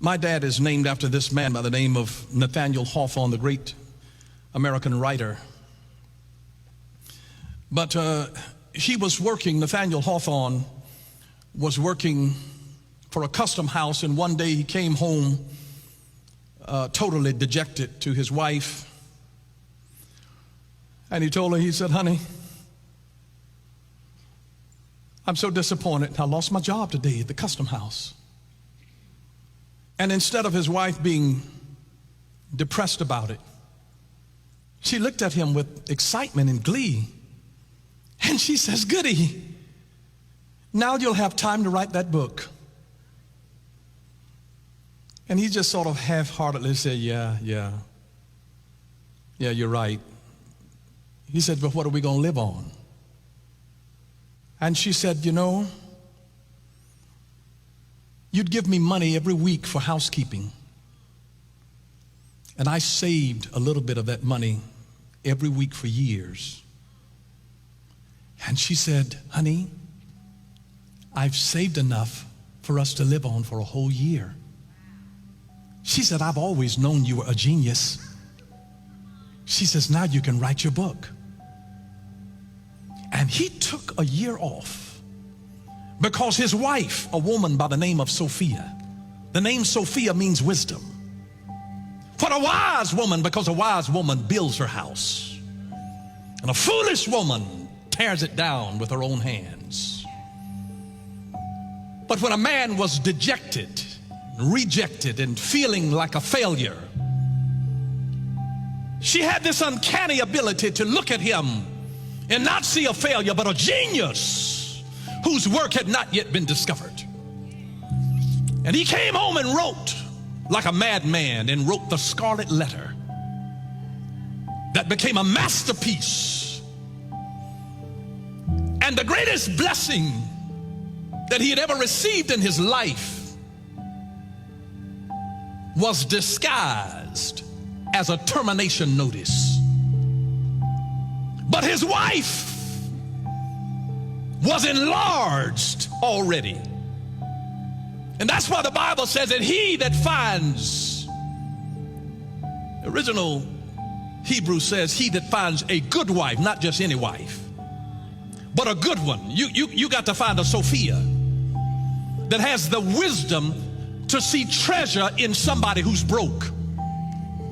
My dad is named after this man by the name of Nathaniel Hawthorne, the great American writer. But Nathaniel Hawthorne was working for a custom house, and one day he came home totally dejected to his wife. And he told her, he said, "Honey, I'm so disappointed. I lost my job today at the custom house." And instead of his wife being depressed about it, she looked at him with excitement and glee. And she says, "Goody, now you'll have time to write that book." And he just sort of half-heartedly said, yeah, you're right." He said, "But what are we going to live on?" And she said, "You know, you'd give me money every week for housekeeping. And I saved a little bit of that money every week for years." And she said, "Honey, I've saved enough for us to live on for a whole year." She said, "I've always known you were a genius." She says, "Now you can write your book." And he took a year off because his wife, a woman by the name of Sophia, the name Sophia means wisdom. For a wise woman, because a wise woman builds her house, and a foolish woman tears it down with her own hands. But when a man was dejected, rejected, and feeling like a failure, she had this uncanny ability to look at him and not see a failure, but a genius whose work had not yet been discovered. And he came home and wrote like a madman, and wrote the Scarlet Letter that became a masterpiece. And the greatest blessing that he had ever received in his life was disguised as a termination notice. But his wife was enlarged already. And that's why the Bible says that he that finds, the original Hebrew says, he that finds a good wife, not just any wife, but a good one. You got to find a Sophia that has the wisdom to see treasure in somebody who's broke.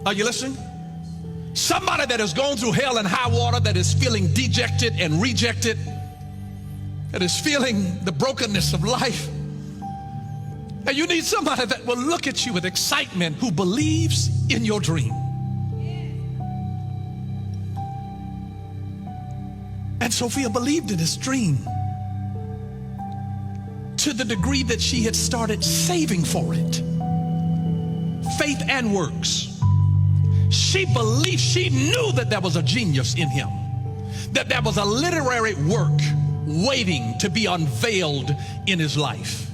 Are you listening? Somebody that has gone through hell and high water, that is feeling dejected and rejected, that is feeling the brokenness of life. And you need somebody that will look at you with excitement, who believes in your dream. And Sophia believed in his dream to the degree that she had started saving for it. Faith and works. She believed, she knew that there was a genius in him, that there was a literary work waiting to be unveiled in his life.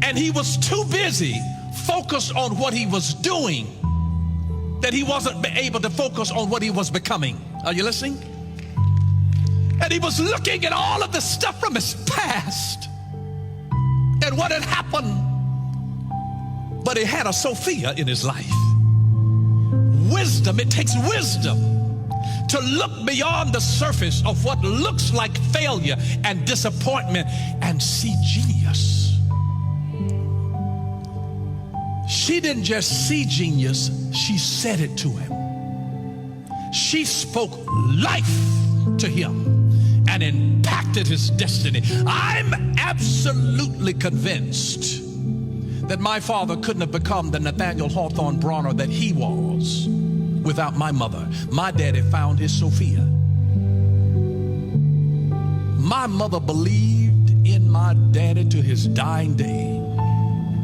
And he was too busy focused on what he was doing that he wasn't able to focus on what he was becoming. Are you listening? And he was looking at all of the stuff from his past and what had happened. But he had a Sophia in his life. Wisdom, it takes wisdom to look beyond the surface of what looks like failure and disappointment and see genius. She didn't just see genius, she said it to him. She spoke life to him and impacted his destiny. I'm absolutely convinced that my father couldn't have become the Nathaniel Hawthorne Bronner that he was without my mother. My daddy found his Sophia. My mother believed in my daddy to his dying day.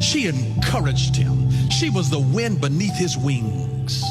She encouraged him. She was the wind beneath his wings.